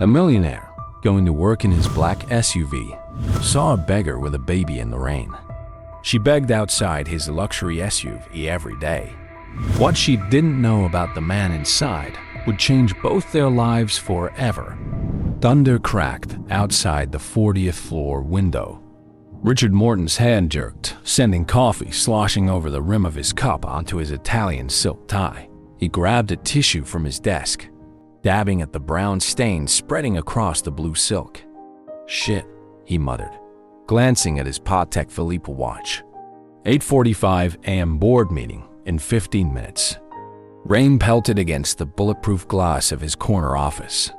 A millionaire, going to work in his black SUV, saw a beggar with a baby in the rain. She begged outside his luxury SUV every day. What she didn't know about the man inside would change both their lives forever. Thunder cracked outside the 40th floor window. Richard Morton's hand jerked, sending coffee sloshing over the rim of his cup onto his Italian silk tie. He grabbed a tissue from his desk, dabbing at the brown stain spreading across the blue silk. "Shit," he muttered, glancing at his Patek Philippe watch. 8:45 a.m. board meeting in 15 minutes. Rain pelted against the bulletproof glass of his corner office.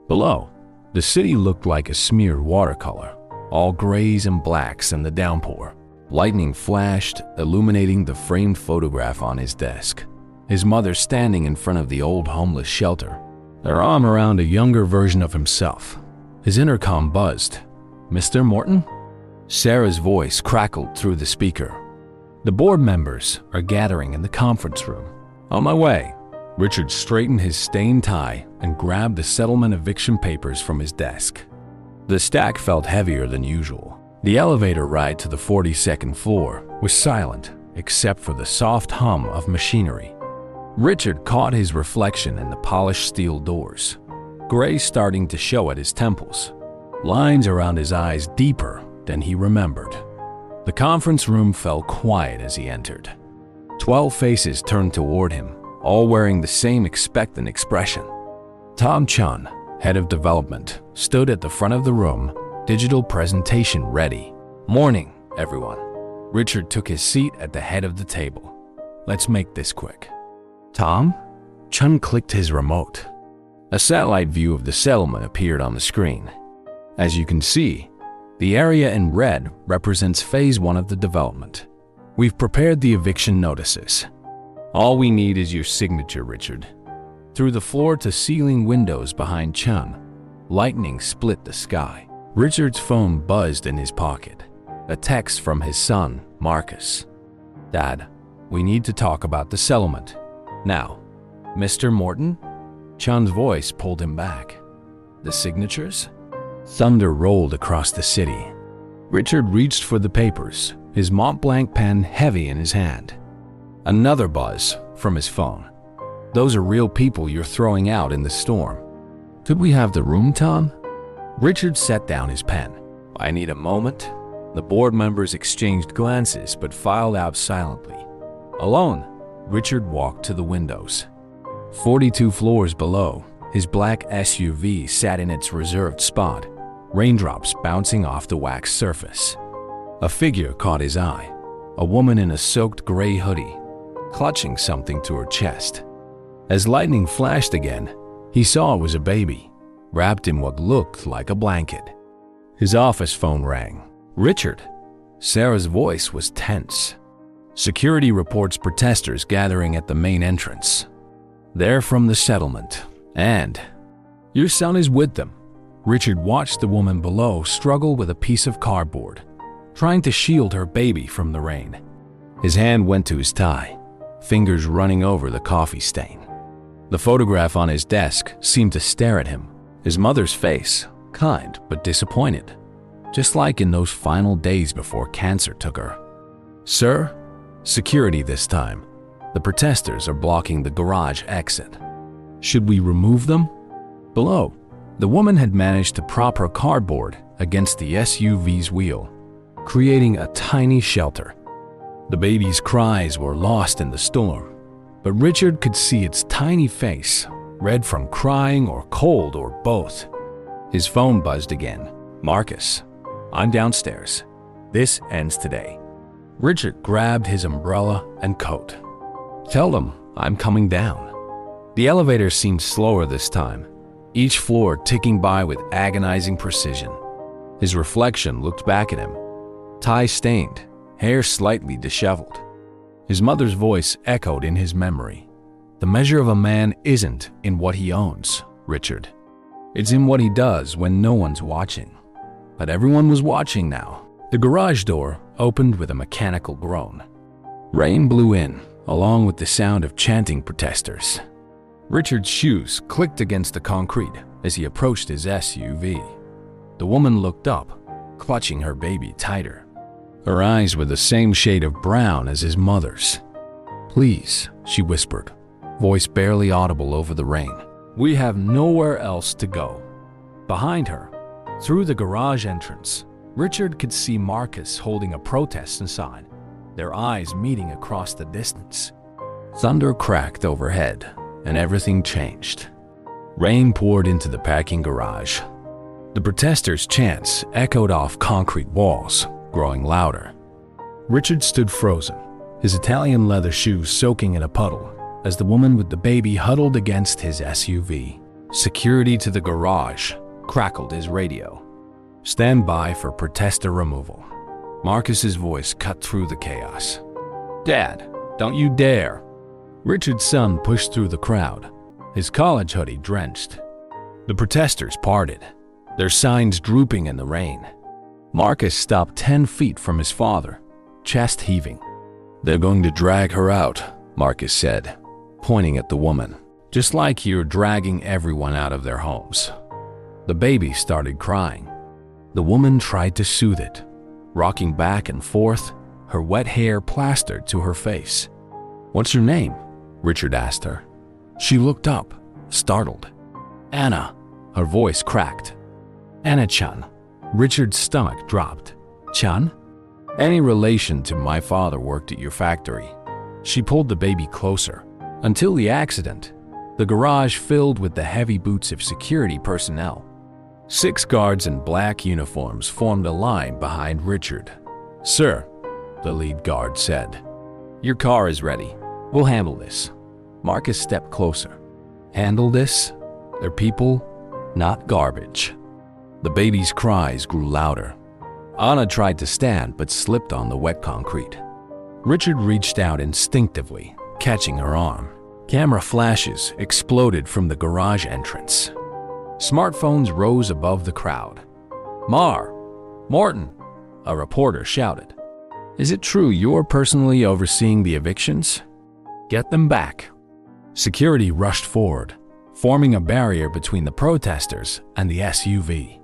Below, the city looked like a smeared watercolor, all grays and blacks in the downpour. Lightning flashed, illuminating the framed photograph on his desk. His mother standing in front of the old homeless shelter, her arm around a younger version of himself. His intercom buzzed. "Mr. Morton?" Sarah's voice crackled through the speaker. "The board members are gathering in the conference room." "On my way." Richard straightened his stained tie and grabbed the settlement eviction papers from his desk. The stack felt heavier than usual. The elevator ride to the 42nd floor was silent, except for the soft hum of machinery. Richard caught his reflection in the polished steel doors, gray starting to show at his temples, lines around his eyes deeper than he remembered. The conference room fell quiet as he entered. 12 faces turned toward him, all wearing the same expectant expression. Tom Chun, head of development, stood at the front of the room, digital presentation ready. "Morning, everyone." Richard took his seat at the head of the table. "Let's make this quick." "Tom?" Chun clicked his remote. A satellite view of the settlement appeared on the screen. As you can see, the area in red represents phase 1 of the development. We've prepared the eviction notices. All we need is your signature, Richard. Through the floor-to-ceiling windows behind Chun, lightning split the sky. Richard's phone buzzed in his pocket. A text from his son, Marcus. "Dad, we need to talk about the settlement. Now." "Mr. Morton?" Chun's voice pulled him back. "The signatures?" Thunder rolled across the city. Richard reached for the papers, his Mont Blanc pen heavy in his hand. Another buzz from his phone. "Those are real people you're throwing out in the storm. Could we have the room, Tom?" Richard set down his pen. "I need a moment." The board members exchanged glances but filed out silently. Alone, Richard walked to the windows. 42 floors below, his black SUV sat in its reserved spot, raindrops bouncing off the wax surface. A figure caught his eye, a woman in a soaked gray hoodie, clutching something to her chest. As lightning flashed again, he saw it was a baby, wrapped in what looked like a blanket. His office phone rang. "Richard." Sarah's voice was tense. "Security reports protesters gathering at the main entrance. They're from the settlement, and your son is with them." Richard watched the woman below struggle with a piece of cardboard, trying to shield her baby from the rain. His hand went to his tie, fingers running over the coffee stain. The photograph on his desk seemed to stare at him, his mother's face, kind but disappointed, just like in those final days before cancer took her. "Sir?" Security this time. "The protesters are blocking the garage exit. Should we remove them?" Below, the woman had managed to prop her cardboard against the SUV's wheel, creating a tiny shelter. The baby's cries were lost in the storm, but Richard could see its tiny face, red from crying or cold or both. His phone buzzed again. "Marcus, I'm downstairs. This ends today." Richard grabbed his umbrella and coat. "Tell them I'm coming down." The elevator seemed slower this time, each floor ticking by with agonizing precision. His reflection looked back at him, tie stained, hair slightly disheveled. His mother's voice echoed in his memory. "The measure of a man isn't in what he owns, Richard. It's in what he does when no one's watching." But everyone was watching now. The garage door opened with a mechanical groan. Rain blew in, along with the sound of chanting protesters. Richard's shoes clicked against the concrete, as he approached his SUV. The woman looked up, clutching her baby tighter. Her eyes were the same shade of brown as his mother's. "Please," she whispered, voice barely audible over the rain. "We have nowhere else to go." Behind her, through the garage entrance, Richard could see Marcus holding a protest sign, their eyes meeting across the distance. Thunder cracked overhead, and everything changed. Rain poured into the parking garage. The protesters' chants echoed off concrete walls, growing louder. Richard stood frozen, his Italian leather shoes soaking in a puddle, as the woman with the baby huddled against his SUV. "Security to the garage," crackled his radio. "Stand by for protester removal." Marcus's voice cut through the chaos. "Dad, don't you dare!" Richard's son pushed through the crowd, his college hoodie drenched. The protesters parted, their signs drooping in the rain. Marcus stopped 10 feet from his father, chest heaving. "They're going to drag her out," Marcus said, pointing at the woman. "Just like you're dragging everyone out of their homes." The baby started crying. The woman tried to soothe it, rocking back and forth, her wet hair plastered to her face. "What's your name?" Richard asked her. She looked up, startled. "Anna," her voice cracked. "Anna-chan." Richard's stomach dropped. "Chan? Any relation to my father worked at your factory." She pulled the baby closer. Until the accident, the garage filled with the heavy boots of security personnel. 6 guards in black uniforms formed a line behind Richard. "Sir," the lead guard said, "your car is ready. We'll handle this." Marcus stepped closer. "Handle this? They're people, not garbage." The baby's cries grew louder. Anna tried to stand but slipped on the wet concrete. Richard reached out instinctively, catching her arm. Camera flashes exploded from the garage entrance. Smartphones rose above the crowd. Morton," a reporter shouted. "Is it true you're personally overseeing the evictions? Get them back." Security rushed forward, forming a barrier between the protesters and the SUV.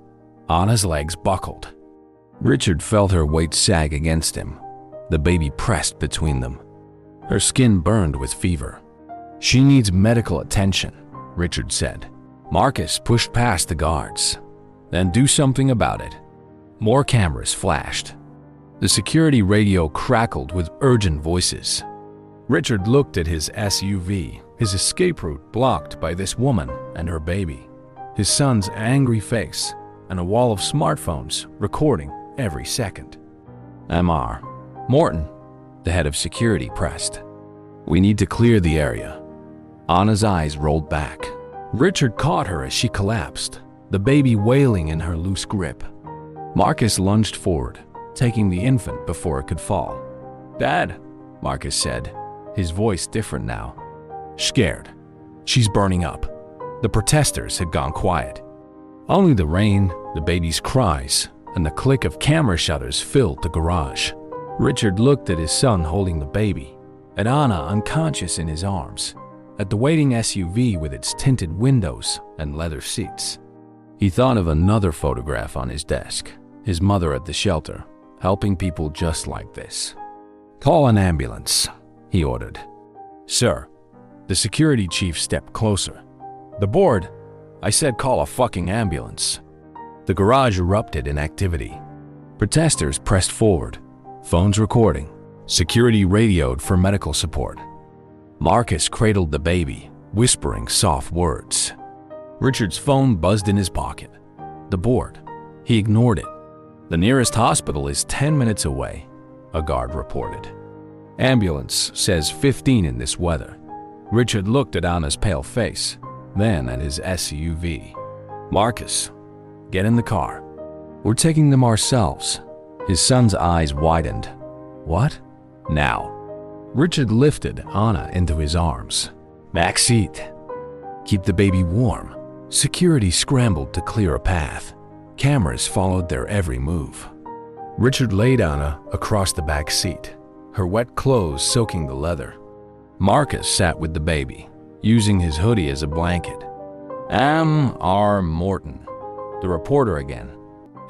Anna's legs buckled. Richard felt her weight sag against him, the baby pressed between them. Her skin burned with fever. "She needs medical attention," Richard said. Marcus pushed past the guards. "Then do something about it." More cameras flashed. The security radio crackled with urgent voices. Richard looked at his SUV, his escape route blocked by this woman and her baby, his son's angry face, and a wall of smartphones recording every second. "Mr. Morton," the head of security pressed. "We need to clear the area." Anna's eyes rolled back. Richard caught her as she collapsed, the baby wailing in her loose grip. Marcus lunged forward, taking the infant before it could fall. "Dad," Marcus said, his voice different now. "Scared. She's burning up." The protesters had gone quiet. Only the rain, the baby's cries, and the click of camera shutters filled the garage. Richard looked at his son holding the baby, at Anna unconscious in his arms, at the waiting SUV with its tinted windows and leather seats. He thought of another photograph on his desk, his mother at the shelter, helping people just like this. "Call an ambulance," he ordered. "Sir." The security chief stepped closer. "The board, I said call a fucking ambulance." The garage erupted in activity. Protesters pressed forward, phones recording. Security radioed for medical support. Marcus cradled the baby, whispering soft words. Richard's phone buzzed in his pocket. The board. He ignored it. "The nearest hospital is 10 minutes away," a guard reported. "Ambulance says 15 in this weather." Richard looked at Anna's pale face, then at his SUV. "Marcus, get in the car. We're taking them ourselves." His son's eyes widened. "What? Now?" Richard lifted Anna into his arms. "Back seat. Keep the baby warm." Security scrambled to clear a path. Cameras followed their every move. Richard laid Anna across the back seat, her wet clothes soaking the leather. Marcus sat with the baby, using his hoodie as a blanket. M.R. Morton, the reporter again.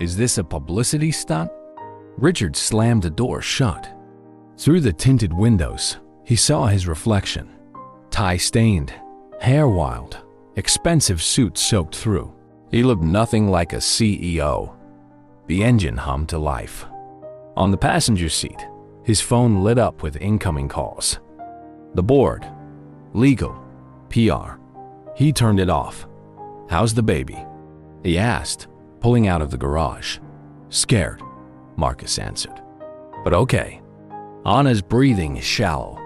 Is this a publicity stunt? Richard slammed the door shut. Through the tinted windows, he saw his reflection. Tie-stained, hair wild, expensive suit soaked through. He looked nothing like a CEO. The engine hummed to life. On the passenger seat, his phone lit up with incoming calls. The board, legal, PR. He turned it off. "How's the baby?" he asked, pulling out of the garage. "Scared," Marcus answered. "But okay." Anna's breathing is shallow.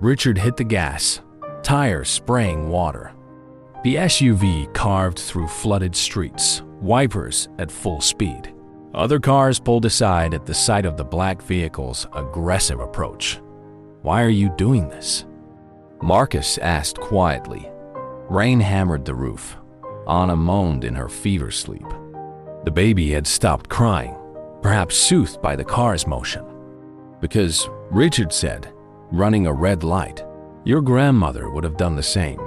Richard hit the gas, tires spraying water. The SUV carved through flooded streets, wipers at full speed. Other cars pulled aside at the sight of the black vehicle's aggressive approach. "Why are you doing this?" Marcus asked quietly. Rain hammered the roof. Anna moaned in her fever sleep. The baby had stopped crying, perhaps soothed by the car's motion. "Because," Richard said, running a red light, "your grandmother would have done the same."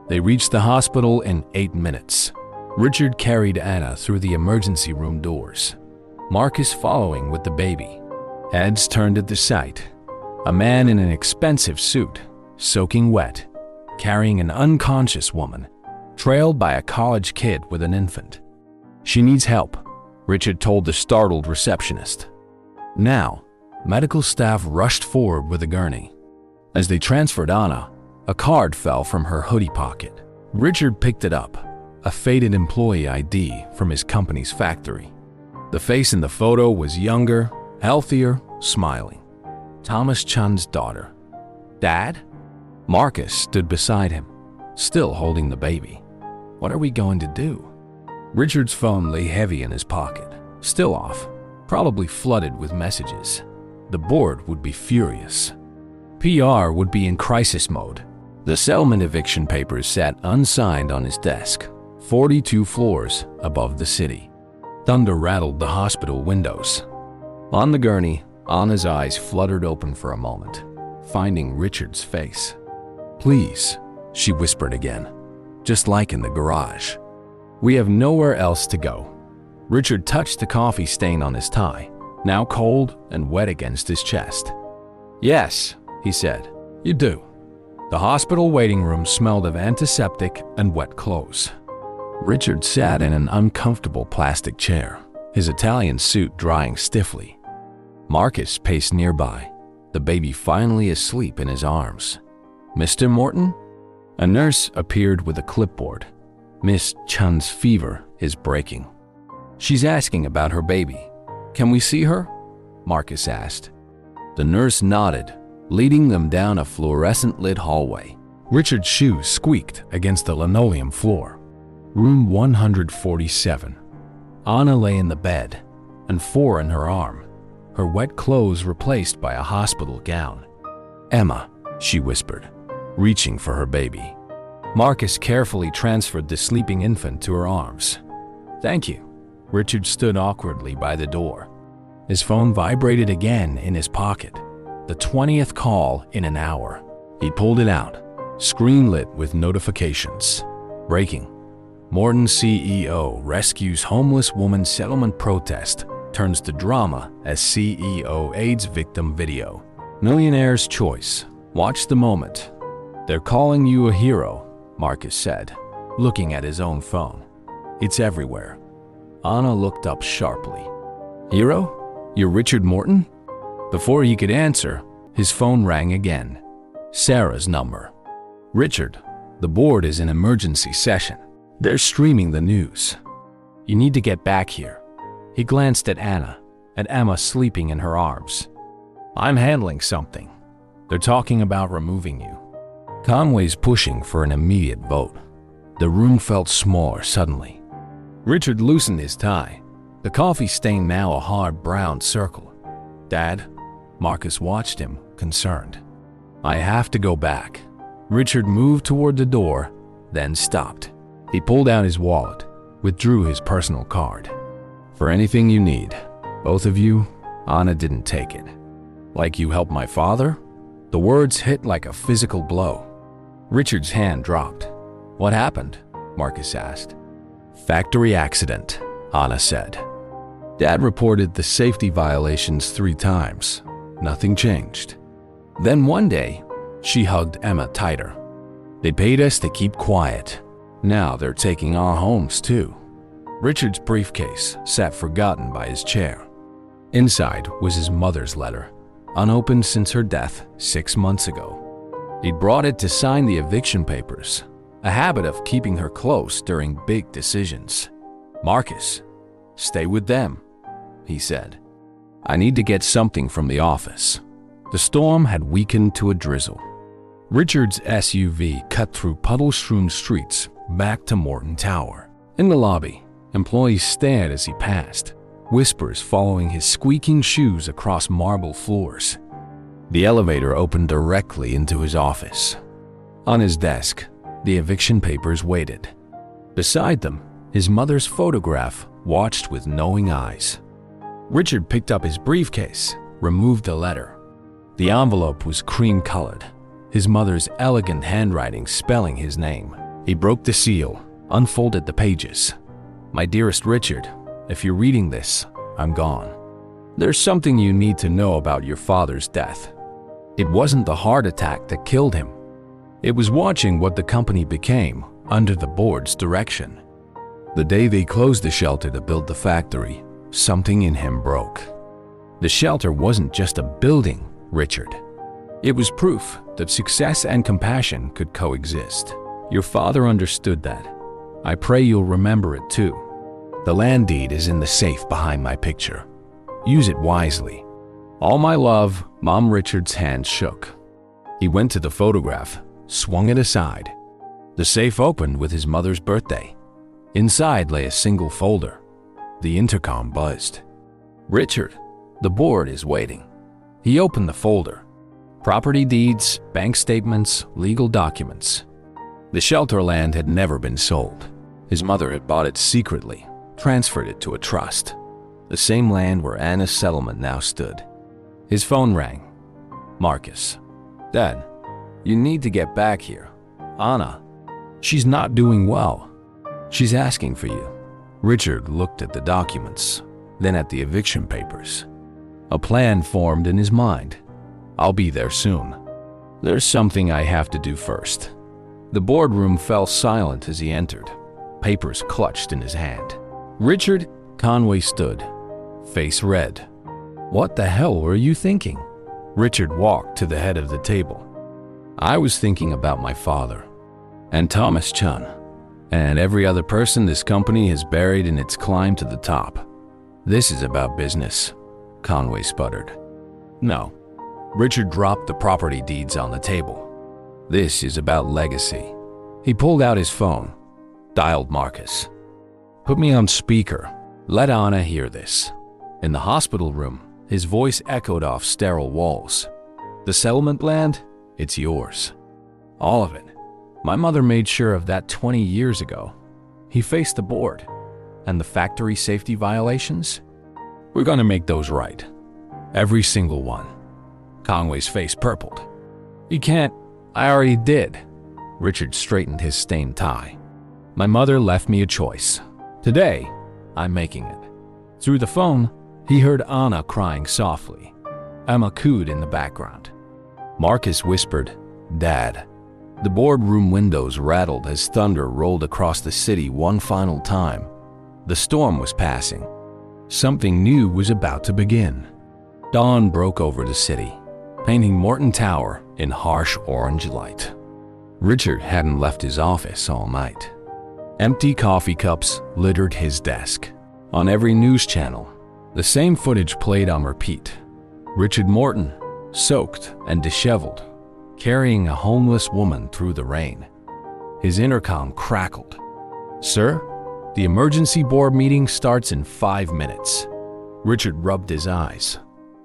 They reached the hospital in 8 minutes. Richard carried Anna through the emergency room doors, Marcus following with the baby. Heads turned at the sight. A man in an expensive suit, soaking wet, carrying an unconscious woman, trailed by a college kid with an infant. "She needs help," Richard told the startled receptionist. Now, medical staff rushed forward with a gurney. As they transferred Anna, a card fell from her hoodie pocket. Richard picked it up, a faded employee ID from his company's factory. The face in the photo was younger, healthier, smiling. Thomas Chun's daughter. "Dad?" Marcus stood beside him, still holding the baby. "What are we going to do?" Richard's phone lay heavy in his pocket, still off, probably flooded with messages. The board would be furious. PR would be in crisis mode. The settlement eviction papers sat unsigned on his desk, 42 floors above the city. Thunder rattled the hospital windows. On the gurney, Anna's eyes fluttered open for a moment, finding Richard's face. "Please," she whispered again, just like in the garage. "We have nowhere else to go." Richard touched the coffee stain on his tie, now cold and wet against his chest. "Yes," he said, "you do." The hospital waiting room smelled of antiseptic and wet clothes. Richard sat in an uncomfortable plastic chair, his Italian suit drying stiffly. Marcus paced nearby, the baby finally asleep in his arms. "Mr. Morton?" A nurse appeared with a clipboard. "Miss Chun's fever is breaking. She's asking about her baby. Can we see her?" Marcus asked. The nurse nodded, leading them down a fluorescent-lit hallway. Richard's shoes squeaked against the linoleum floor. Room 147. Anna lay in the bed, and 4 in her arm, her wet clothes replaced by a hospital gown. "Emma," she whispered, reaching for her baby. Marcus carefully transferred the sleeping infant to her arms. "Thank you." Richard stood awkwardly by the door. His phone vibrated again in his pocket. The 20th call in an hour. He pulled it out, screen lit with notifications. Breaking. Morton CEO rescues homeless woman settlement protest turns to drama as CEO aids victim video. Millionaire's choice. Watch the moment. "They're calling you a hero," Marcus said, looking at his own phone. "It's everywhere." Anna looked up sharply. "Hero? You're Richard Morton?" Before he could answer, his phone rang again. Sarah's number. "Richard, the board is in emergency session. They're streaming the news. You need to get back here." He glanced at Anna, at Emma sleeping in her arms. "I'm handling something. They're talking about removing you." Conway's pushing for an immediate vote. The room felt smaller suddenly. Richard loosened his tie, the coffee stain now a hard brown circle. "Dad?" Marcus watched him, concerned. "I have to go back." Richard moved toward the door, then stopped. He pulled out his wallet, withdrew his personal card. "For anything you need, both of you." Anna didn't take it. "Like you helped my father?" The words hit like a physical blow. Richard's hand dropped. "What happened?" Marcus asked. Factory accident, Anna said. Dad reported the safety violations 3 times. Nothing changed. Then one day, she hugged Emma tighter. They paid us to keep quiet. Now they're taking our homes too. Richard's briefcase sat forgotten by his chair. Inside was his mother's letter, unopened since her death 6 months ago. He'd brought it to sign the eviction papers, a habit of keeping her close during big decisions. Marcus, stay with them, he said. I need to get something from the office. The storm had weakened to a drizzle. Richard's SUV cut through puddle-strewn streets back to Morton Tower. In the lobby, employees stared as he passed, whispers following his squeaking shoes across marble floors. The elevator opened directly into his office. On his desk, the eviction papers waited. Beside them, his mother's photograph watched with knowing eyes. Richard picked up his briefcase, removed the letter. The envelope was cream-colored, his mother's elegant handwriting spelling his name. He broke the seal, unfolded the pages. My dearest Richard, if you're reading this, I'm gone. There's something you need to know about your father's death. It wasn't the heart attack that killed him. It was watching what the company became under the board's direction. The day they closed the shelter to build the factory, something in him broke. The shelter wasn't just a building, Richard. It was proof that success and compassion could coexist. Your father understood that. I pray you'll remember it too. The land deed is in the safe behind my picture. Use it wisely. All my love, Mom. Richard's hand shook. He went to the photograph, swung it aside. The safe opened with his mother's birthday. Inside lay a single folder. The intercom buzzed. Richard, the board is waiting. He opened the folder. Property deeds, bank statements, legal documents. The shelter land had never been sold. His mother had bought it secretly, transferred it to a trust. The same land where Anna's settlement now stood. His phone rang. Marcus. Dad, you need to get back here. Anna. She's not doing well. She's asking for you. Richard looked at the documents, then at the eviction papers. A plan formed in his mind. I'll be there soon. There's something I have to do first. The boardroom fell silent as he entered, papers clutched in his hand. Richard Conway stood, face red. What the hell were you thinking? Richard walked to the head of the table. I was thinking about my father, and Thomas Chun, and every other person this company has buried in its climb to the top. This is about business, Conway sputtered. No. Richard dropped the property deeds on the table. This is about legacy. He pulled out his phone, dialed Marcus. Put me on speaker. Let Anna hear this. In the hospital room, his voice echoed off sterile walls. The settlement land, it's yours. All of it. My mother made sure of that 20 years ago. He faced the board. And the factory safety violations? We're gonna make those right. Every single one. Conway's face purpled. You can't. I already did. Richard straightened his stained tie. My mother left me a choice. Today, I'm making it. Through the phone, he heard Anna crying softly. Emma cooed in the background. Marcus whispered, Dad. The boardroom windows rattled as thunder rolled across the city one final time. The storm was passing. Something new was about to begin. Dawn broke over the city, painting Morton Tower in harsh orange light. Richard hadn't left his office all night. Empty coffee cups littered his desk. On every news channel, the same footage played on repeat. Richard Morton, soaked and disheveled, carrying a homeless woman through the rain. His intercom crackled. Sir, the emergency board meeting starts in 5 minutes. Richard rubbed his eyes.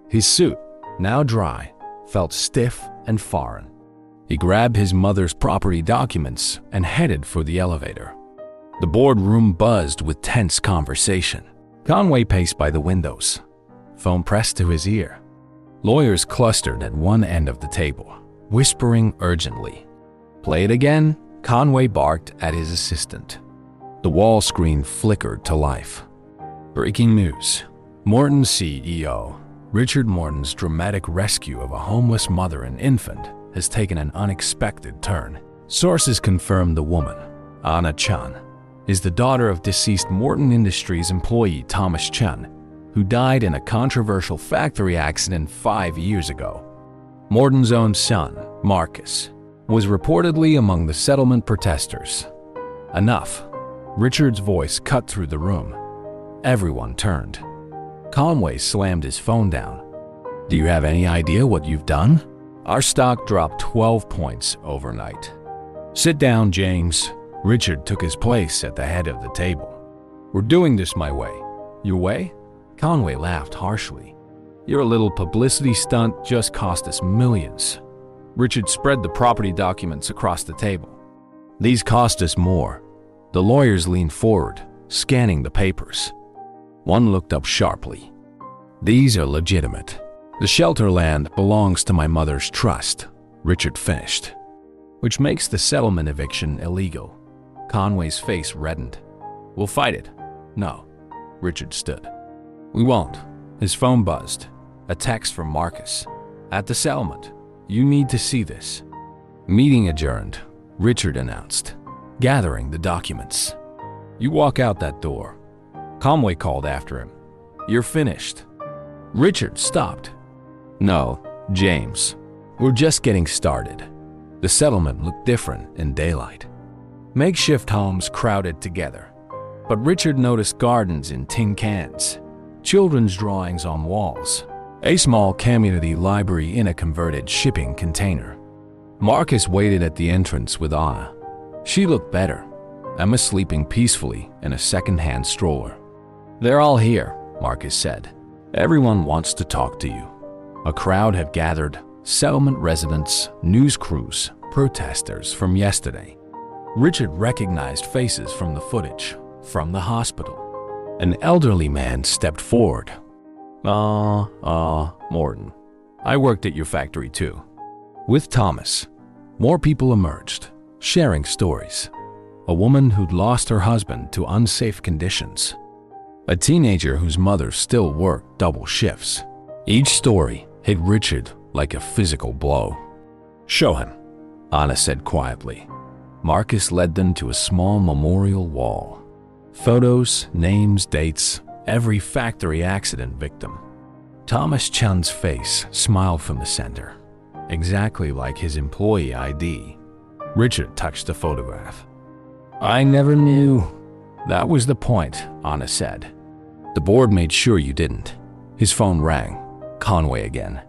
His suit, now dry, felt stiff and foreign. He grabbed his mother's property documents and headed for the elevator. The boardroom buzzed with tense conversation. Conway paced by the windows, phone pressed to his ear. Lawyers clustered at one end of the table, whispering urgently. Play it again, Conway barked at his assistant. The wall screen flickered to life. Breaking news. Morton CEO Richard Morton's dramatic rescue of a homeless mother and infant has taken an unexpected turn. Sources confirm the woman, Anna Chan, is the daughter of deceased Morton Industries employee Thomas Chan, who died in a controversial factory accident 5 years ago. Morton's own son, Marcus, was reportedly among the settlement protesters. Enough. Richard's voice cut through the room. Everyone turned. Conway slammed his phone down. Do you have any idea what you've done? Our stock dropped 12 points overnight. Sit down, James. Richard took his place at the head of the table. We're doing this my way. Your way? Conway laughed harshly. Your little publicity stunt just cost us millions. Richard spread the property documents across the table. These cost us more. The lawyers leaned forward, scanning the papers. One looked up sharply. These are legitimate. The shelter land belongs to my mother's trust, Richard finished, which makes the settlement eviction illegal. Conway's face reddened. We'll fight it. No. Richard stood. We won't. His phone buzzed. A text from Marcus. At the settlement. You need to see this. Meeting adjourned, Richard announced, gathering the documents. You walk out that door. Conway called after him. You're finished. Richard stopped. No, James. We're just getting started. The settlement looked different in daylight. Makeshift homes crowded together. But Richard noticed gardens in tin cans, children's drawings on walls, a small community library in a converted shipping container. Marcus waited at the entrance with Anna. She looked better. Emma sleeping peacefully in a second-hand stroller. They're all here, Marcus said. Everyone wants to talk to you. A crowd had gathered, settlement residents, news crews, protesters from yesterday. Richard recognized faces from the footage, from the hospital. An elderly man stepped forward. Morton. I worked at your factory too. With Thomas, more people emerged, sharing stories. A woman who'd lost her husband to unsafe conditions. A teenager whose mother still worked double shifts. Each story hit Richard like a physical blow. Show him, Anna said quietly. Marcus led them to a small memorial wall. Photos, names, dates, every factory accident victim. Thomas Chan's face smiled from the center, exactly like his employee ID. Richard touched the photograph. I never knew. That was the point, Anna said. The board made sure you didn't. His phone rang. Conway again.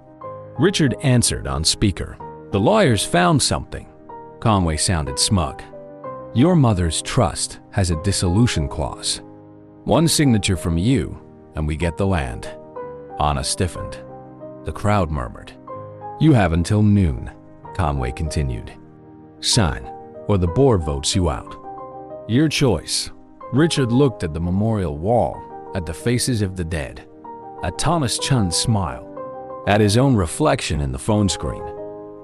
Richard answered on speaker. The lawyers found something. Conway sounded smug. Your mother's trust has a dissolution clause. One signature from you, and we get the land. Anna stiffened. The crowd murmured. You have until noon, Conway continued. Sign, or the board votes you out. Your choice. Richard looked at the memorial wall, at the faces of the dead, at Thomas Chan's smile, at his own reflection in the phone screen.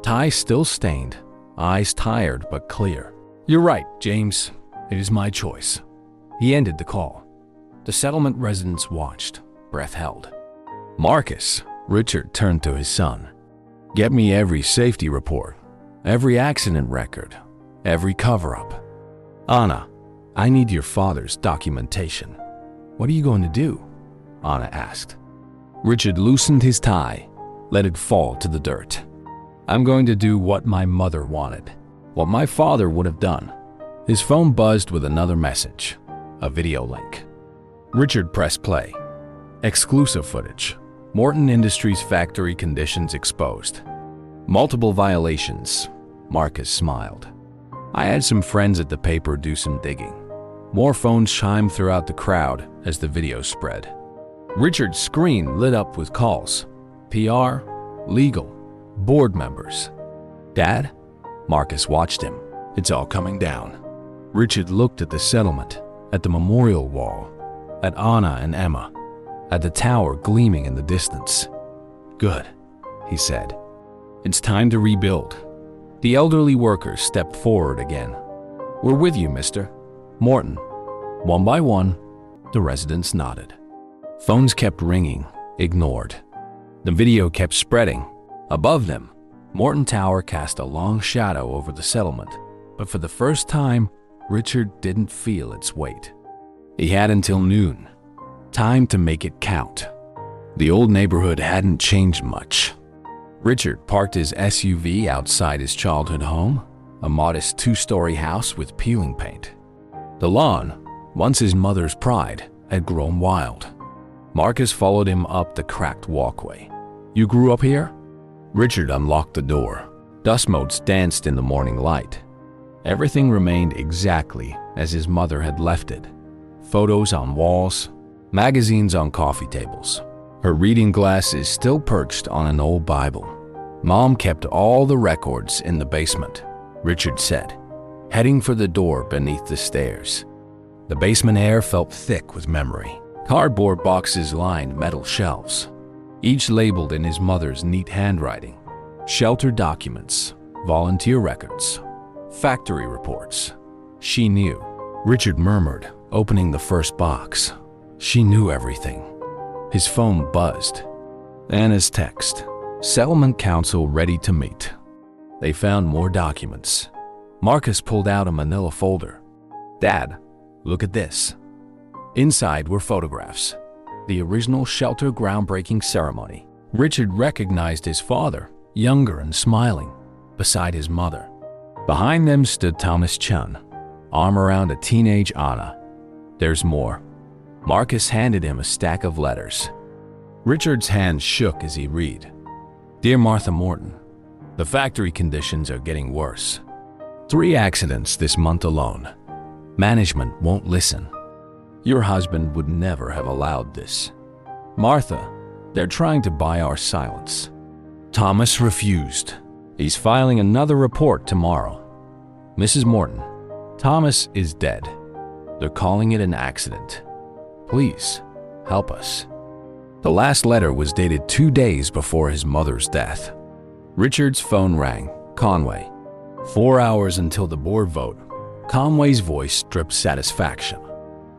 Tie still stained, eyes tired but clear. You're right, James. It is my choice. He ended the call. The settlement residents watched, breath held. Marcus, Richard turned to his son. Get me every safety report, every accident record, every cover-up. Anna, I need your father's documentation. What are you going to do? Anna asked. Richard loosened his tie, let it fall to the dirt. I'm going to do what my mother wanted, what my father would have done. His phone buzzed with another message, a video link. Richard pressed play. Exclusive footage. Morton Industries factory conditions exposed. Multiple violations. Marcus smiled. I had some friends at the paper do some digging. More phones chimed throughout the crowd as the video spread. Richard's screen lit up with calls. PR, legal, board members. Dad? Marcus watched him. It's all coming down. Richard looked at the settlement, at the memorial wall, at Anna and Emma, at the tower gleaming in the distance. Good, he said. It's time to rebuild. The elderly worker stepped forward again. We're with you, mister. Morton, One by one, the residents nodded. Phones kept ringing, ignored. The video kept spreading. Above them, Morton Tower cast a long shadow over the settlement, but for the first time, Richard didn't feel its weight. He had until noon, time to make it count. The old neighborhood hadn't changed much. Richard parked his SUV outside his childhood home, a modest 2-story house with peeling paint. The lawn, once his mother's pride, had grown wild. Marcus followed him up the cracked walkway. "You grew up here?" Richard unlocked the door. Dust motes danced in the morning light. Everything remained exactly as his mother had left it. Photos on walls, magazines on coffee tables. Her reading glasses still perched on an old Bible. Mom kept all the records in the basement, Richard said, heading for the door beneath the stairs. The basement air felt thick with memory. Cardboard boxes lined metal shelves, each labeled in his mother's neat handwriting. Shelter documents, volunteer records, factory reports. She knew. Richard murmured, opening the first box. She knew everything. His phone buzzed. Anna's text. Settlement council ready to meet. They found more documents. Marcus pulled out a manila folder. "Dad, look at this." Inside were photographs. The original shelter groundbreaking ceremony. Richard recognized his father, younger and smiling, beside his mother. Behind them stood Thomas Chun, arm around a teenage Anna. "There's more." Marcus handed him a stack of letters. Richard's hand shook as he read. "Dear Martha Morton, the factory conditions are getting worse. 3 accidents this month alone. Management won't listen. Your husband would never have allowed this. Martha, they're trying to buy our silence." Thomas refused. "He's filing another report tomorrow. Mrs. Morton, Thomas is dead. They're calling it an accident. Please, help us." The last letter was dated 2 days before his mother's death. Richard's phone rang. Conway. 4 hours until the board vote. Conway's voice dripped satisfaction.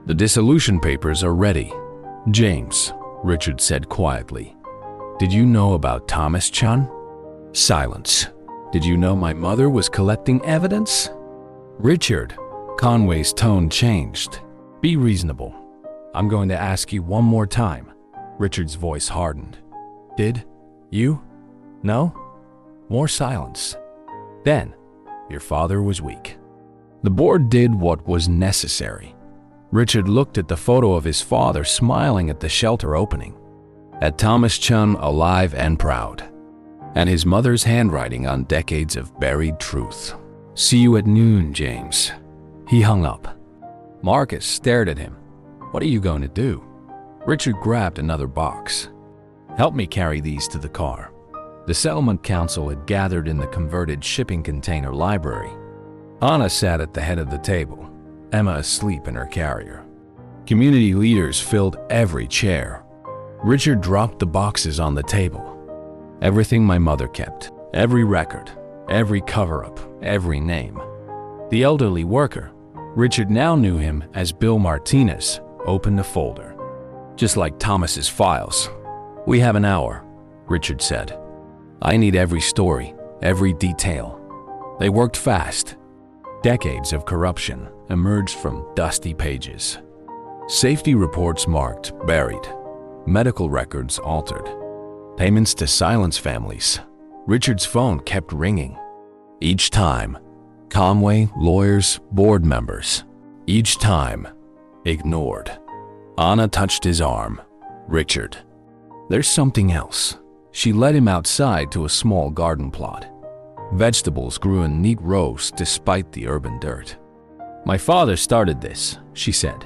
"The dissolution papers are ready." "James," Richard said quietly, "did you know about Thomas Chun?" Silence. "Did you know my mother was collecting evidence?" "Richard," Conway's tone changed. "Be reasonable. I'm going to ask you one more time." Richard's voice hardened. "Did you know?" More silence. "Then, your father was weak." The board did what was necessary. Richard looked at the photo of his father smiling at the shelter opening, at Thomas Chun alive and proud, and his mother's handwriting on decades of buried truth. "See you at noon, James." He hung up. Marcus stared at him. "What are you going to do?" Richard grabbed another box. "Help me carry these to the car." The settlement council had gathered in the converted shipping container library. Anna sat at the head of the table, Emma asleep in her carrier. Community leaders filled every chair. Richard dropped the boxes on the table. Everything my mother kept, every record, every cover-up, every name. The elderly worker, Richard now knew him as Bill Martinez, opened a folder. "Just like Thomas's files. We have an hour," Richard said. "I need every story, every detail." They worked fast. Decades of corruption emerged from dusty pages. Safety reports marked buried, medical records altered, payments to silence families. Richard's phone kept ringing. Each time, Conway, lawyers, board members. Each time, ignored. Anna touched his arm. "Richard, there's something else." She led him outside to a small garden plot. Vegetables grew in neat rows despite the urban dirt. "My father started this," she said.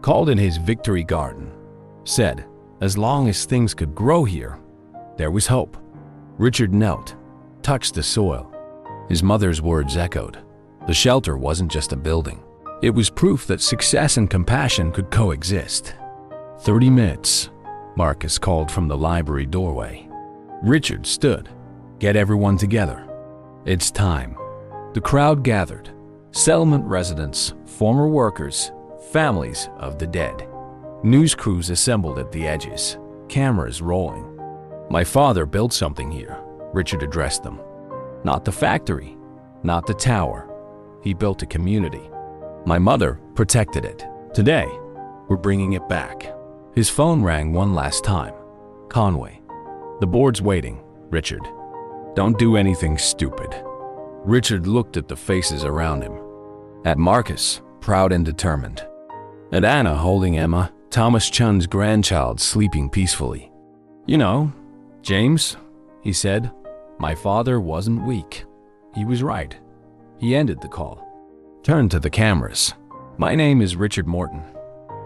"Called it his victory garden. Said, as long as things could grow here, there was hope." Richard knelt, touched the soil. His mother's words echoed. The shelter wasn't just a building. It was proof that success and compassion could coexist. 30 minutes, Marcus called from the library doorway. Richard stood. "Get everyone together. It's time." The crowd gathered. Settlement residents, former workers, families of the dead. News crews assembled at the edges, cameras rolling. My father built something here, Richard addressed them. Not the factory, not the tower. He built a community. My mother protected it. Today, we're bringing it back. His phone rang one last time. Conway. The board's waiting, Richard. Don't do anything stupid. Richard looked at the faces around him. At Marcus, proud and determined. At Anna holding Emma, Thomas Chun's grandchild, sleeping peacefully. You know, James, he said, my father wasn't weak. He was right. He ended the call. Turned to the cameras. My name is Richard Morton,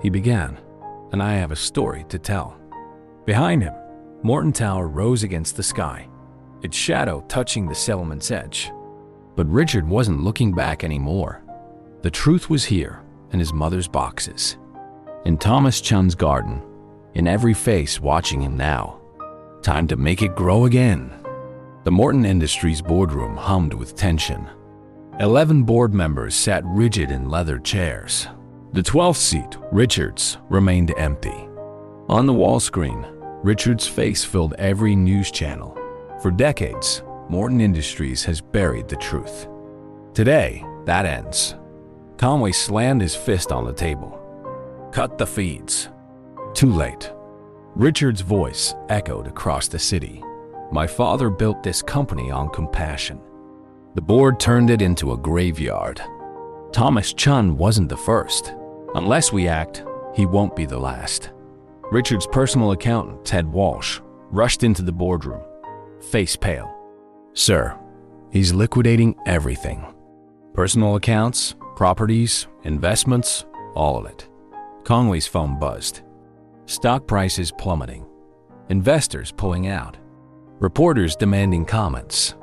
he began, and I have a story to tell. Behind him, Morton Tower rose against the sky, its shadow touching the settlement's edge. But Richard wasn't looking back anymore. The truth was here, in his mother's boxes. In Thomas Chun's garden, in every face watching him now. Time to make it grow again. The Morton Industries boardroom hummed with tension. 11 board members sat rigid in leather chairs. The 12th seat, Richard's, remained empty. On the wall screen, Richard's face filled every news channel. For decades, Morton Industries has buried the truth. Today, that ends. Conway slammed his fist on the table. Cut the feeds. Too late. Richard's voice echoed across the city. My father built this company on compassion. The board turned it into a graveyard. Thomas Chun wasn't the first. Unless we act, he won't be the last. Richard's personal accountant, Ted Walsh, rushed into the boardroom, face pale. Sir, he's liquidating everything. Personal accounts, properties, investments, all of it. Conway's phone buzzed. Stock prices plummeting. Investors pulling out. Reporters demanding comments.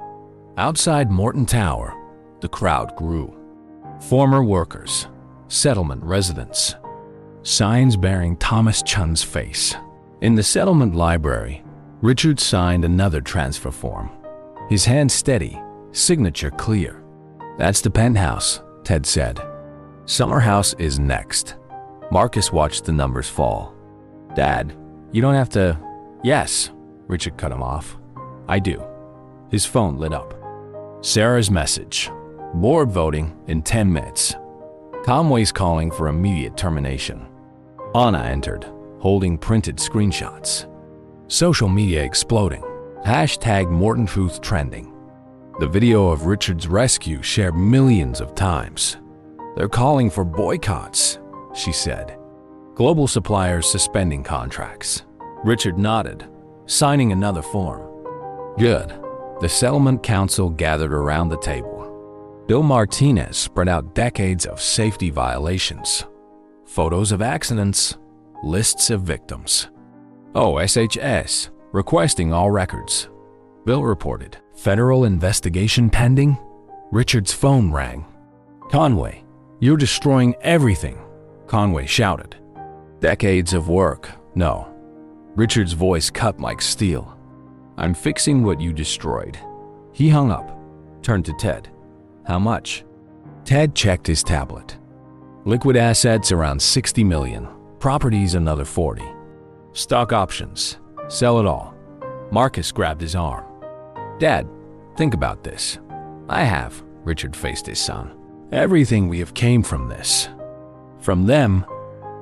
Outside Morton Tower, the crowd grew. Former workers, settlement residents, signs bearing Thomas Chun's face. In the settlement library, Richard signed another transfer form. His hand steady, signature clear. That's the penthouse, Ted said. Summer house is next. Marcus watched the numbers fall. Dad, you don't have to… Yes, Richard cut him off. I do. His phone lit up. Sarah's message. Board voting in 10 minutes. Conway's calling for immediate termination. Anna entered, holding printed screenshots. Social media exploding. Hashtag Morton Truth trending. The video of Richard's rescue shared millions of times. They're calling for boycotts, she said. Global suppliers suspending contracts. Richard nodded, signing another form. Good. The settlement council gathered around the table. Bill Martinez spread out decades of safety violations. Photos of accidents, lists of victims. OSHS requesting all records. Bill reported. Federal investigation pending? Richard's phone rang. Conway, you're destroying everything, Conway shouted. Decades of work, no. Richard's voice cut like steel. I'm fixing what you destroyed. He hung up, turned to Ted. How much? Ted checked his tablet. Liquid assets around 60 million, properties another 40. Stock options, sell it all. Marcus grabbed his arm. Dad, think about this. I have, Richard faced his son. Everything we have came from this. From them,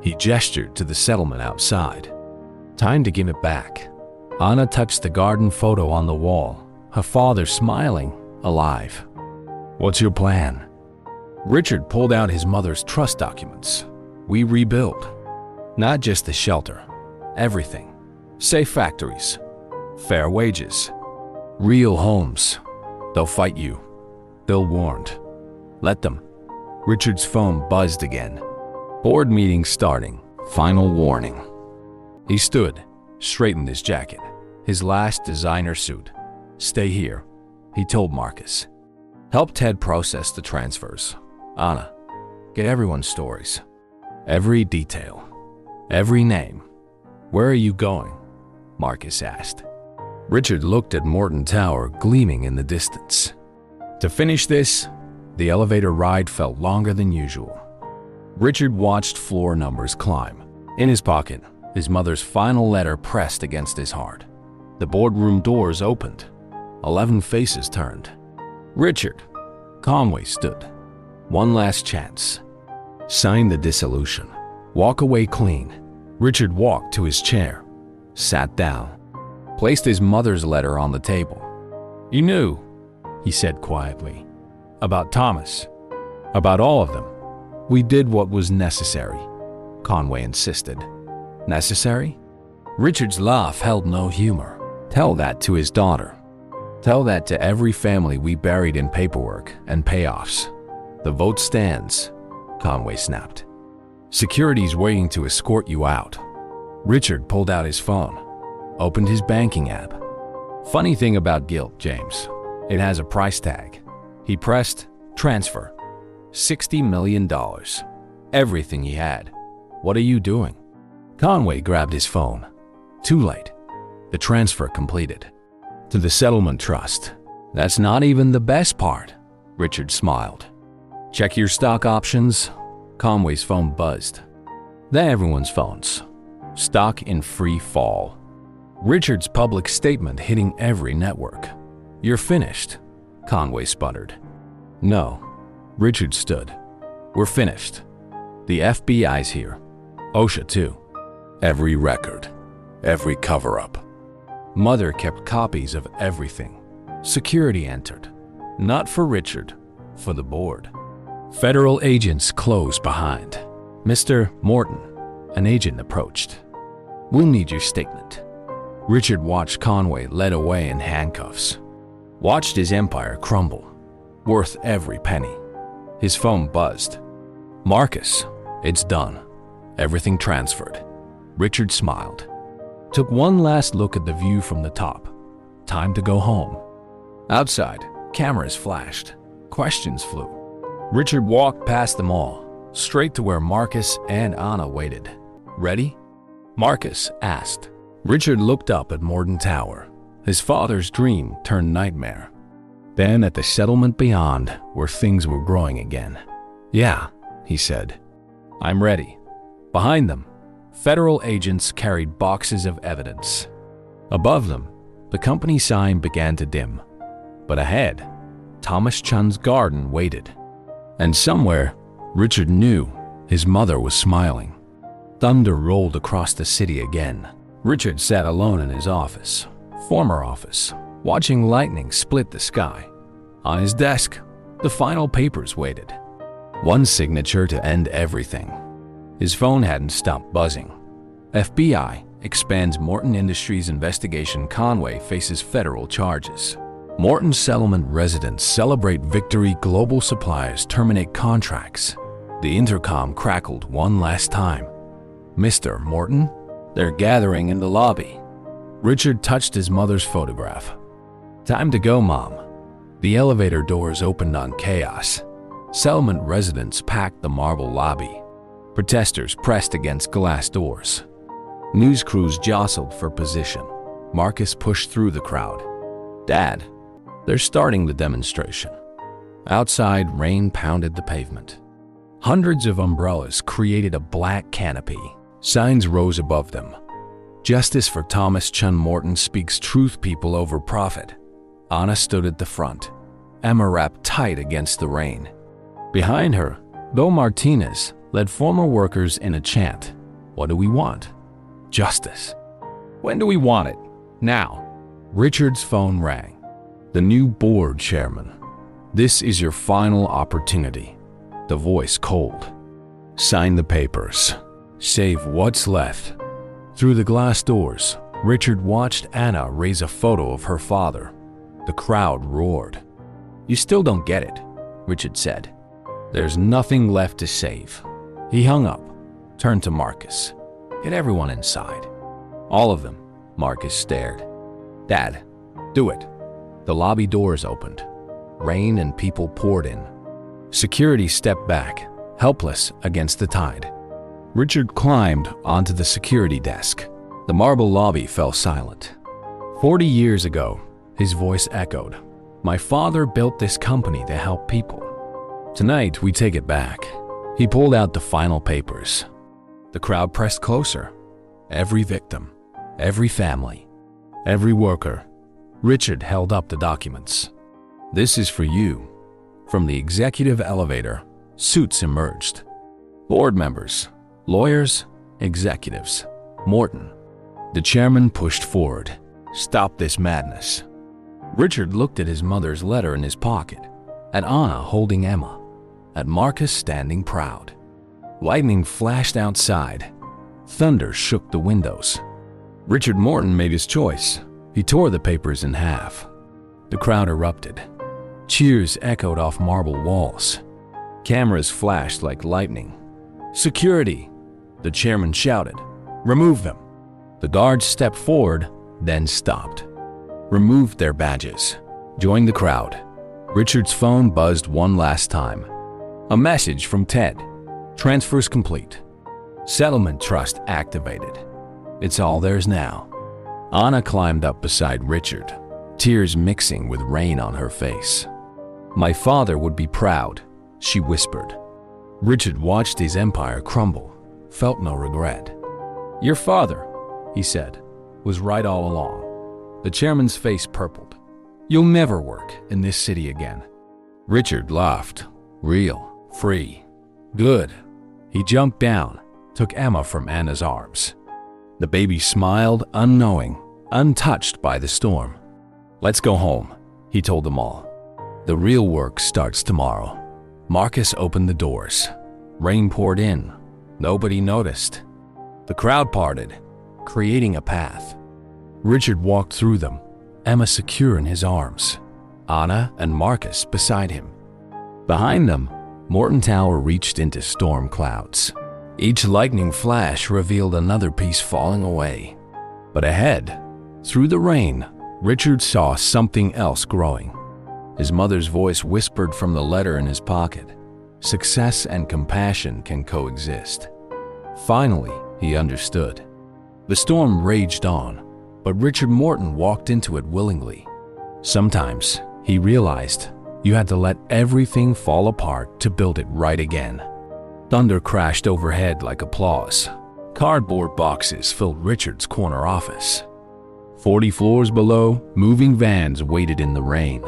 he gestured to the settlement outside. Time to give it back. Anna touched the garden photo on the wall, her father smiling, alive. What's your plan? Richard pulled out his mother's trust documents. We rebuild. Not just the shelter, everything. Safe factories, fair wages, real homes. They'll fight you. Bill warned. Let them. Richard's phone buzzed again. Board meeting starting. Final warning. He stood, straightened his jacket, his last designer suit. Stay here, he told Marcus. Help Ted process the transfers. Anna, get everyone's stories. Every detail. Every name. Where are you going? Marcus asked. Richard looked at Morton Tower gleaming in the distance. To finish this, the elevator ride felt longer than usual. Richard watched floor numbers climb. In his pocket, his mother's final letter pressed against his heart. The boardroom doors opened. 11 faces turned. Richard. Conway stood. One last chance. Sign the dissolution. Walk away clean. Richard walked to his chair, sat down, placed his mother's letter on the table. "You knew," he said quietly, "about Thomas, about all of them. We did what was necessary," Conway insisted. Necessary? Richard's laugh held no humor. Tell that to his daughter. Tell that to every family we buried in paperwork and payoffs. The vote stands, Conway snapped. Security's waiting to escort you out. Richard pulled out his phone, opened his banking app. Funny thing about guilt, James. It has a price tag. He pressed transfer. $60 million. Everything he had. What are you doing? Conway grabbed his phone. Too late. The transfer completed. To the settlement trust. That's not even the best part, Richard smiled. Check your stock options. Conway's phone buzzed. Then everyone's phones. Stock in free fall. Richard's public statement hitting every network. You're finished, Conway sputtered. No, Richard stood. We're finished. The FBI's here. OSHA too. Every record. Every cover-up. Mother kept copies of everything. Security entered. Not for Richard, for the board. Federal agents closed behind. Mr. Morton, an agent approached. We'll need your statement. Richard watched Conway led away in handcuffs. Watched his empire crumble. Worth every penny. His phone buzzed. Marcus, it's done. Everything transferred. Richard smiled. Took one last look at the view from the top. Time to go home. Outside, cameras flashed. Questions flew. Richard walked past them all, straight to where Marcus and Anna waited. Ready? Marcus asked. Richard looked up at Morton Tower. His father's dream turned nightmare. Then at the settlement beyond, where things were growing again. Yeah, he said. I'm ready. Behind them, federal agents carried boxes of evidence. Above them, the company sign began to dim. But ahead, Thomas Chun's garden waited. And somewhere, Richard knew his mother was smiling. Thunder rolled across the city again. Richard sat alone in his office, former office, watching lightning split the sky. On his desk, the final papers waited. One signature to end everything. His phone hadn't stopped buzzing. FBI expands Morton Industries investigation. Conway faces federal charges. Morton settlement residents celebrate victory. Global suppliers terminate contracts. The intercom crackled one last time. Mr. Morton? They're gathering in the lobby. Richard touched his mother's photograph. Time to go, Mom. The elevator doors opened on chaos. Settlement residents packed the marble lobby. Protesters pressed against glass doors. News crews jostled for position. Marcus pushed through the crowd. Dad, they're starting the demonstration. Outside, rain pounded the pavement. Hundreds of umbrellas created a black canopy. Signs rose above them. Justice for Thomas Chun. Morton speaks truth. People over profit. Anna stood at the front. Emma wrapped tight against the rain. Behind her, Bill Martinez led former workers in a chant. What do we want? Justice. When do we want it? Now. Richard's phone rang. The new board chairman. This is your final opportunity. The voice cold. Sign the papers. Save what's left. Through the glass doors, Richard watched Anna raise a photo of her father. The crowd roared. You still don't get it, Richard said. There's nothing left to save. He hung up, turned to Marcus. Get everyone inside. All of them, Marcus stared. Dad, do it. The lobby doors opened. Rain and people poured in. Security stepped back, helpless against the tide. Richard climbed onto the security desk. The marble lobby fell silent. 40 years ago, his voice echoed. My father built this company to help people. Tonight, we take it back. He pulled out the final papers. The crowd pressed closer. Every victim, every family, every worker. Richard held up the documents. "This is for you." From the executive elevator, suits emerged. Board members, lawyers, executives. Morton. The chairman pushed forward. "Stop this madness." Richard looked at his mother's letter in his pocket, at Anna holding Emma, at Marcus standing proud. Lightning flashed outside. Thunder shook the windows. Richard Morton made his choice. He tore the papers in half. The crowd erupted. Cheers echoed off marble walls. Cameras flashed like lightning. "Security!" The chairman shouted. "Remove them!" The guards stepped forward, then stopped. Removed their badges. Joined the crowd. Richard's phone buzzed one last time. A message from Ted. "Transfers complete. Settlement trust activated. It's all theirs now." Anna climbed up beside Richard, tears mixing with rain on her face. "My father would be proud," she whispered. Richard watched his empire crumble, felt no regret. "Your father," he said, "was right all along." The chairman's face purpled. "You'll never work in this city again." Richard laughed. Real, free, good. He jumped down, took Emma from Anna's arms. The baby smiled, unknowing, untouched by the storm. "Let's go home," he told them all. "The real work starts tomorrow." Marcus opened the doors. Rain poured in. Nobody noticed. The crowd parted, creating a path. Richard walked through them, Emma secure in his arms, Anna and Marcus beside him. Behind them, Morton Tower reached into storm clouds. Each lightning flash revealed another piece falling away. But ahead, through the rain, Richard saw something else growing. His mother's voice whispered from the letter in his pocket. Success and compassion can coexist. Finally, he understood. The storm raged on, but Richard Morton walked into it willingly. Sometimes, he realized, you had to let everything fall apart to build it right again. Thunder crashed overhead like applause. Cardboard boxes filled Richard's corner office. 40 floors below, moving vans waited in the rain.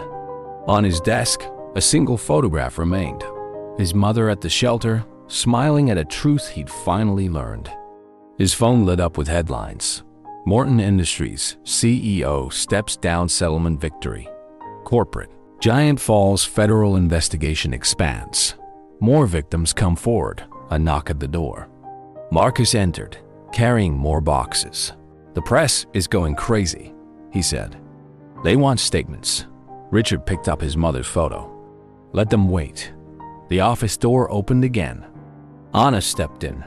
On his desk, a single photograph remained. His mother at the shelter, smiling at a truth he'd finally learned. His phone lit up with headlines. Morton Industries, CEO steps down settlement victory. Corporate, Giant Falls federal investigation expands. More victims come forward, a knock at the door. Marcus entered, carrying more boxes. "The press is going crazy," he said. "They want statements." Richard picked up his mother's photo. "Let them wait." The office door opened again. Anna stepped in,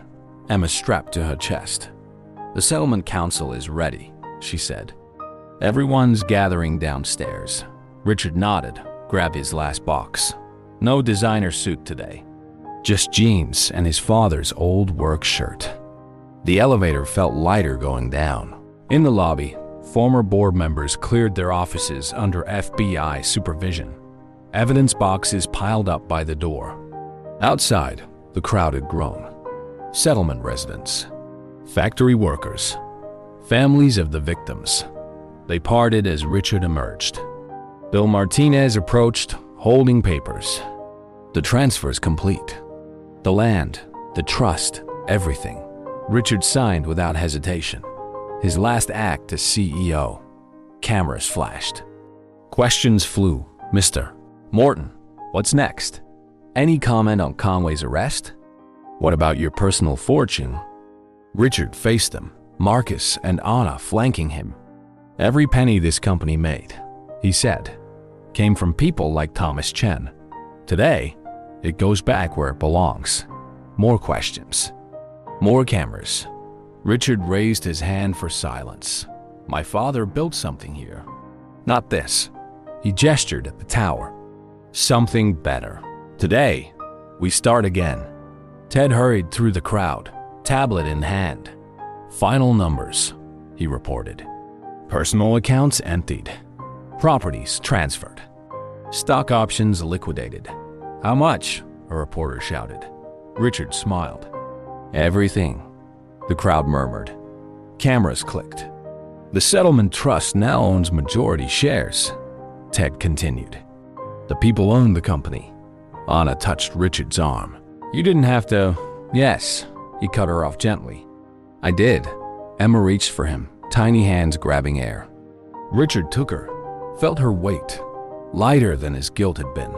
Emma strapped to her chest. "The settlement council is ready," she said. "Everyone's gathering downstairs." Richard nodded, grabbed his last box. No designer suit today. Just jeans and his father's old work shirt. The elevator felt lighter going down. In the lobby, former board members cleared their offices under FBI supervision. Evidence boxes piled up by the door. Outside, the crowd had grown. Settlement residents, factory workers, families of the victims. They parted as Richard emerged. Bill Martinez approached, holding papers. The transfer's complete. The land, the trust, everything. Richard signed without hesitation. His last act as CEO. Cameras flashed. Questions flew. "Mr. Morton, what's next? Any comment on Conway's arrest? What about your personal fortune?" Richard faced them, Marcus and Anna flanking him. "Every penny this company made," he said, "came from people like Thomas Chen. Today, it goes back where it belongs." More questions. More cameras. Richard raised his hand for silence. "My father built something here. Not this." He gestured at the tower. "Something better. Today, we start again." Ted hurried through the crowd, tablet in hand. "Final numbers," he reported. "Personal accounts emptied. Properties transferred. Stock options liquidated." "How much?" a reporter shouted. Richard smiled. Everything, the crowd murmured. Cameras clicked. The settlement trust now owns majority shares, Ted continued. The people own the company. Anna touched Richard's arm. You didn't have to. Yes, he cut her off gently. I did. Emma reached for him, tiny hands grabbing air. Richard took her, felt her weight, lighter than his guilt had been.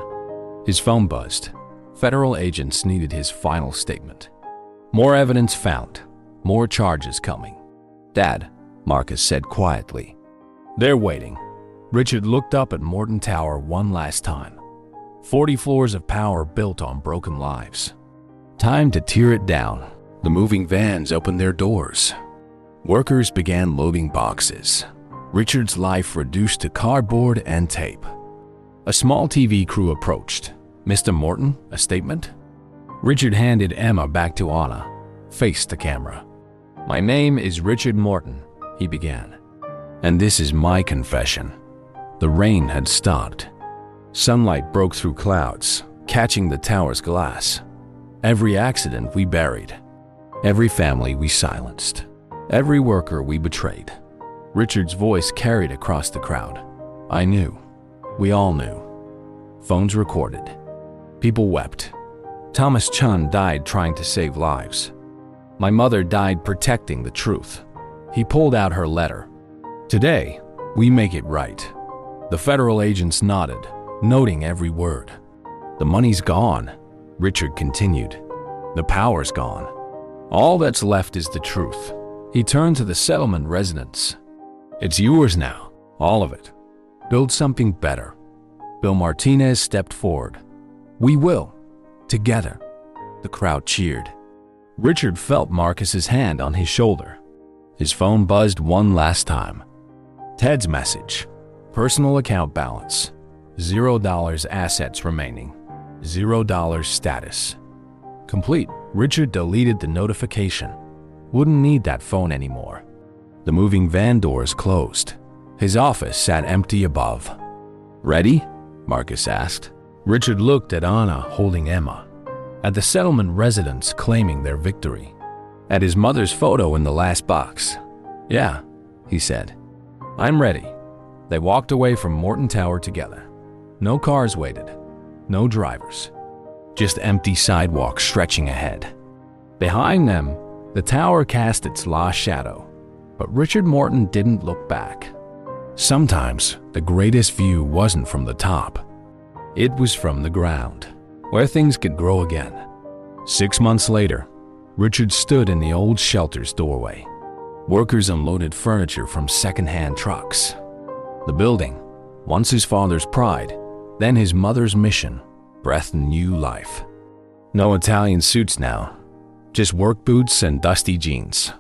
His phone buzzed. Federal agents needed his final statement. More evidence found, more charges coming. Dad, Marcus said quietly. They're waiting. Richard looked up at Morton Tower one last time. 40 floors of power built on broken lives. Time to tear it down. The moving vans opened their doors. Workers began loading boxes. Richard's life reduced to cardboard and tape. A small TV crew approached. Mr. Morton, a statement? Richard handed Emma back to Anna, faced the camera. My name is Richard Morton, he began. And this is my confession. The rain had stopped. Sunlight broke through clouds, catching the tower's glass. Every accident we buried. Every family we silenced. Every worker we betrayed. Richard's voice carried across the crowd. I knew. We all knew. Phones recorded. People wept. Thomas Chun died trying to save lives. My mother died protecting the truth. He pulled out her letter. Today, we make it right. The federal agents nodded, noting every word. The money's gone, Richard continued. The power's gone. All that's left is the truth. He turned to the settlement residents. It's yours now, all of it. Build something better. Bill Martinez stepped forward. We will, together. The crowd cheered. Richard felt Marcus's hand on his shoulder. His phone buzzed one last time. Ted's message. Personal account balance. $0 assets remaining. $0 status. Complete. Richard deleted the notification. Wouldn't need that phone anymore. The moving van doors closed. His office sat empty above. Ready? Marcus asked. Richard looked at Anna holding Emma. At the settlement residents claiming their victory. At his mother's photo in the last box. Yeah, he said. I'm ready. They walked away from Morton Tower together. No cars waited. No drivers. Just empty sidewalks stretching ahead. Behind them, the tower cast its last shadow. But Richard Morton didn't look back. Sometimes the greatest view wasn't from the top. It was from the ground, where things could grow again. 6 months later, Richard stood in the old shelter's doorway. Workers unloaded furniture from second-hand trucks. The building, once his father's pride, then his mother's mission, breathed new life. No Italian suits now, just work boots and dusty jeans.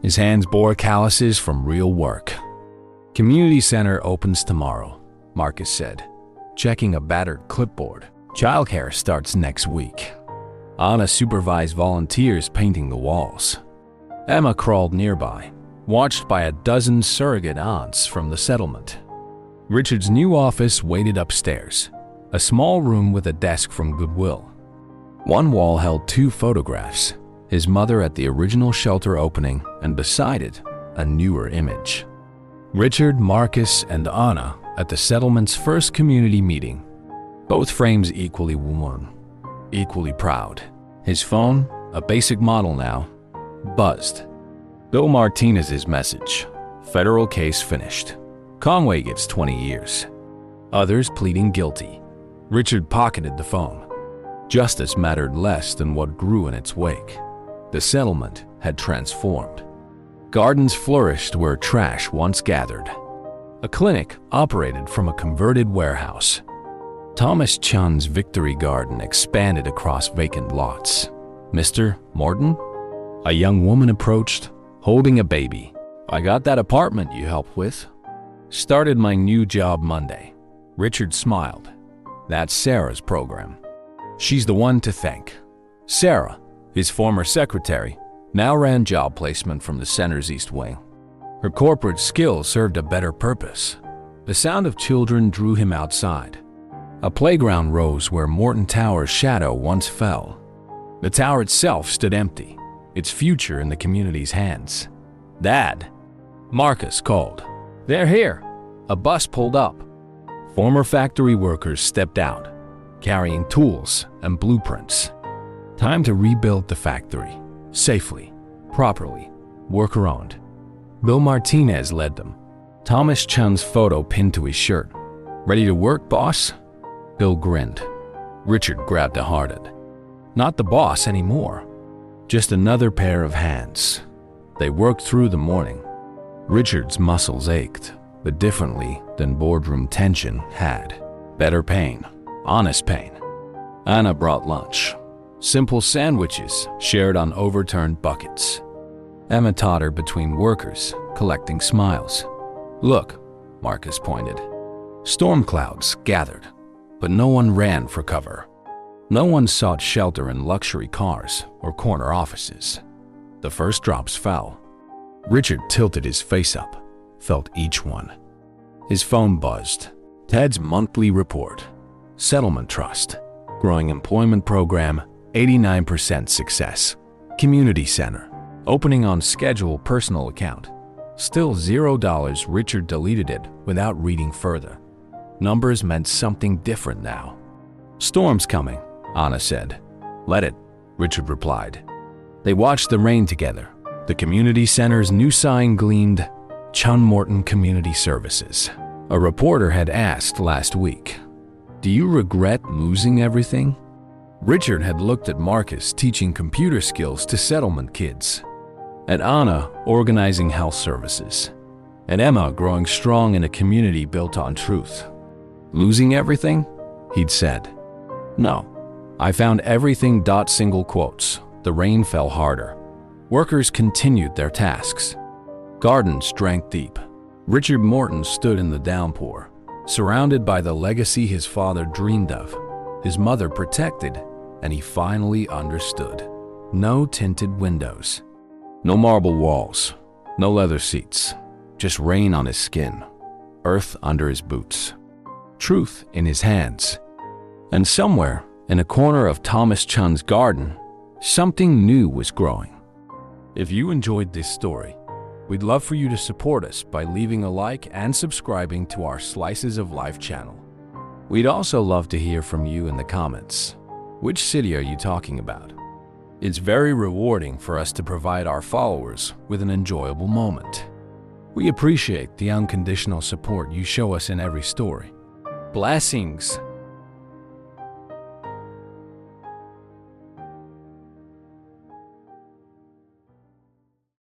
His hands bore calluses from real work. Community center opens tomorrow, Marcus said, checking a battered clipboard. Childcare starts next week. Anna supervised volunteers painting the walls. Emma crawled nearby, watched by a dozen surrogate aunts from the settlement. Richard's new office waited upstairs, a small room with a desk from Goodwill. One wall held 2 photographs, his mother at the original shelter opening, and beside it, a newer image. Richard, Marcus, and Anna at the settlement's first community meeting. Both frames equally worn, equally proud. His phone, a basic model now, buzzed. Bill Martinez's message. Federal case finished. Conway gets 20 years. Others pleading guilty. Richard pocketed the phone. Justice mattered less than what grew in its wake. The settlement had transformed. Gardens flourished where trash once gathered. A clinic operated from a converted warehouse. Thomas Chun's Victory Garden expanded across vacant lots. Mr. Morton? A young woman approached, holding a baby. I got that apartment you helped with. Started my new job Monday. Richard smiled. That's Sarah's program. She's the one to thank. Sarah, his former secretary, now ran job placement from the center's east wing. Her corporate skills served a better purpose. The sound of children drew him outside. A playground rose where Morton Tower's shadow once fell. The tower itself stood empty, its future in the community's hands. "Dad," Marcus called. "They're here." A bus pulled up. Former factory workers stepped out, carrying tools and blueprints. Time to rebuild the factory, safely, properly, worker-owned. Bill Martinez led them, Thomas Chun's photo pinned to his shirt. "Ready to work, boss?" Bill grinned. Richard grabbed a hearted. Not the boss anymore, just another pair of hands. They worked through the morning. Richard's muscles ached, but differently than boardroom tension had. Better pain, honest pain. Anna brought lunch. Simple sandwiches shared on overturned buckets. Emma tottered between workers, collecting smiles. "Look," Marcus pointed. Storm clouds gathered, but no one ran for cover. No one sought shelter in luxury cars or corner offices. The first drops fell. Richard tilted his face up, felt each one. His phone buzzed. Ted's monthly report. Settlement trust. Growing employment program, 89% success. Community center. Opening on schedule personal account. Still $0. Richard deleted it without reading further. Numbers meant something different now. "Storm's coming," Anna said. "Let it," Richard replied. They watched the rain together. The community center's new sign gleamed, Chun Morton Community Services. A reporter had asked last week, "Do you regret losing everything?" Richard had looked at Marcus teaching computer skills to settlement kids, at Anna organizing health services, and Emma growing strong in a community built on truth. "Losing everything?" he'd said. "No. I found everything." Single quotes. The rain fell harder. Workers continued their tasks. Gardens drank deep. Richard Morton stood in the downpour, surrounded by the legacy his father dreamed of, his mother protected, and he finally understood. No tinted windows, no marble walls, no leather seats, just rain on his skin, earth under his boots, truth in his hands. And somewhere, in a corner of Thomas Chun's garden, something new was growing. If you enjoyed this story, we'd love for you to support us by leaving a like and subscribing to our Slices of Life channel. We'd also love to hear from you in the comments. Which city are you talking about? It's very rewarding for us to provide our followers with an enjoyable moment. We appreciate the unconditional support you show us in every story. Blessings!